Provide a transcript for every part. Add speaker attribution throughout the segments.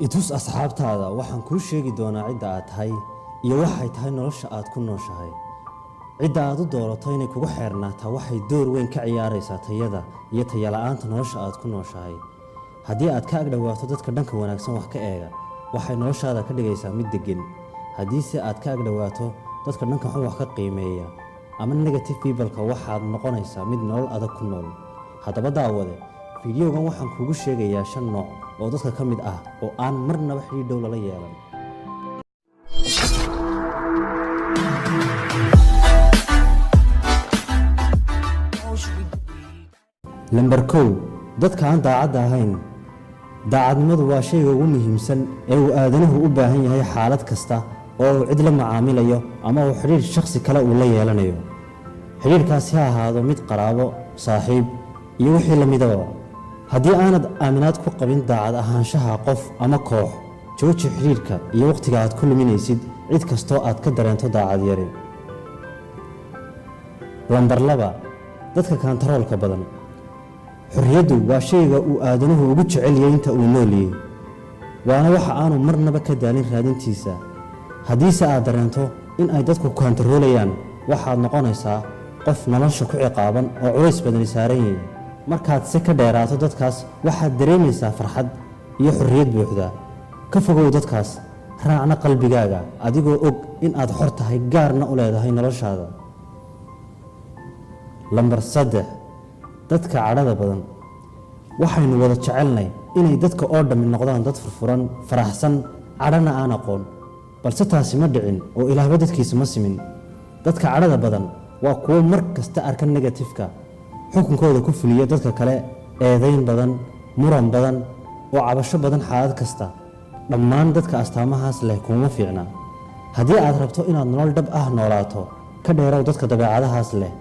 Speaker 1: itus asxaabtaada waxaan kuu sheegi doonaa cidda aad tahay iyo waxay tahay nolosha aad ku nooshahay. cidda aad u doorato inay kugu xeernaataa waxay door weyn ka ciyaaraysaa tayada iyo tayala'aanta nolosha aad ku nooshahay. haddii aad ka agdhawaato dadka dhanka wanaagsan wax ka eega waxay noloshaada ka dhigaysaa mid degan. haddiise aad ka agdhawaato dadka dhanka xun wax ka qiimeeya ama negative people-ka waxaad noqonaysaa mid nolol adag ku nool. haddaba daawade fiidiyogan waxaan kuugu sheegayaa 5 nooc oo dadka ka mid ah oo aan marnaba xiriir dhow lala yeelan. Number 1 dadka aan daacad ahayn. daacadnimadu waa shayga ugu muhiimsan ee uu aadanuhu u baahan yahay xaalad kasta oo uu cid la macaamilayo ama uu xiriir shakhsi kale uu la yeelanayo. xiriirkaasi ha ahaado mid qaraabo, saaxiib iyo wixii la midaba. haddii aanad aaminaad ku qabin daacad ahaanshaha qof ama koox, jooji xiriirka iyo waqtiga aad ku luminaysid cid kastoo aad ka dareento daacad yari. Lambar 2 dadka kantaroolka badan. xorriyaddu waa shayga uu aadanuhu ugu jecel yahay inta uu nool yahay, waana waxa aanu marnaba ka daalin raadintiisa. haddiise aad dareento in ay dadku kantaroolayaan waxaad noqonaysaa qof nolosha ku ciqaaban oo culays badani saaran yahay. markaad si ka dheeraato dadkaas waxaad dareemaysaa farxad iyo xorriyad buuxda. ka fogow dadkaas, raacna qalbigaaga adigoo og in aad xor tahay gaarna u leedahay noloshaada. Lambar 3 dadka cadhada badan. waxaynu wada jecelnay inay dadka oo dhammi noqdaan dad furfuran, faraxsan, cadhana aan aqoon, balse taasi ma dhicin oo ilaahba dadkiisa ma simin. dadka cadhada badan waa kuwo mar kasta arka negatifka, xukunkooda ku fuliya dadka kale, eedayn badan, muran badan oo cabasho badan xaalad kasta. dhammaan dadka astaamahaas leh kuma fiicna. haddii aad rabto inaad nolol dhab ah noolaato, ka dheerow dadka dabeecadahaas leh.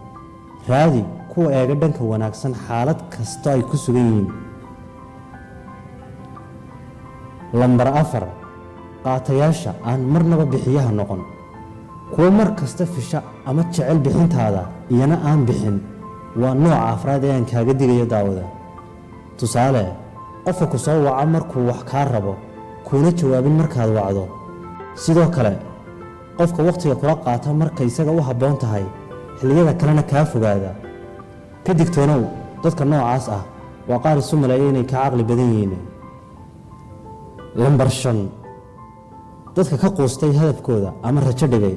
Speaker 1: raadi kuwa eega dhanka wanaagsan xaalad kasta ay ku sugan yihiin. Lambar 4 qaatayaasha aan marnaba bixiyaha noqon. kuwa mar kasta fisha ama jecel bixintaada iyana aan bixin waa nooca afraad ee aan kaaga digayo daawada. tusaale, qofka ku soo waca markuu wax kaa rabo kuna jawaabin markaad wacdo. sidoo kale qofka waqtiga kula qaata marka isaga u habboon tahay xilliyada kalena kaa fogaada. ka digtoonow dadka noocaas ah waa qaar isu maleeya inay ka caqli badan yihiin. Lambar 5 dadka ka quustay hadafkooda ama rajo dhigay.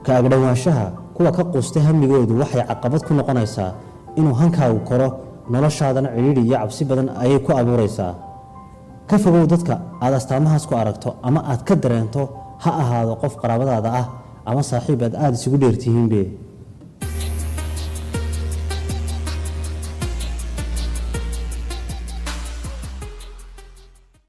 Speaker 1: ka agdhawaanshaha kuwa ka quustay hamigoodu waxay caqabad ku noqonaysaa inuu hankaagu koro, noloshaadana cidhiidhi iyo cabsi badan ayay ku abuuraysaa. ka fogow dadka aad astaamahaas ku aragto ama aad ka dareento, ha ahaado qof qaraabadaada ah ama saaxiib aad isugu dheertihiinbe.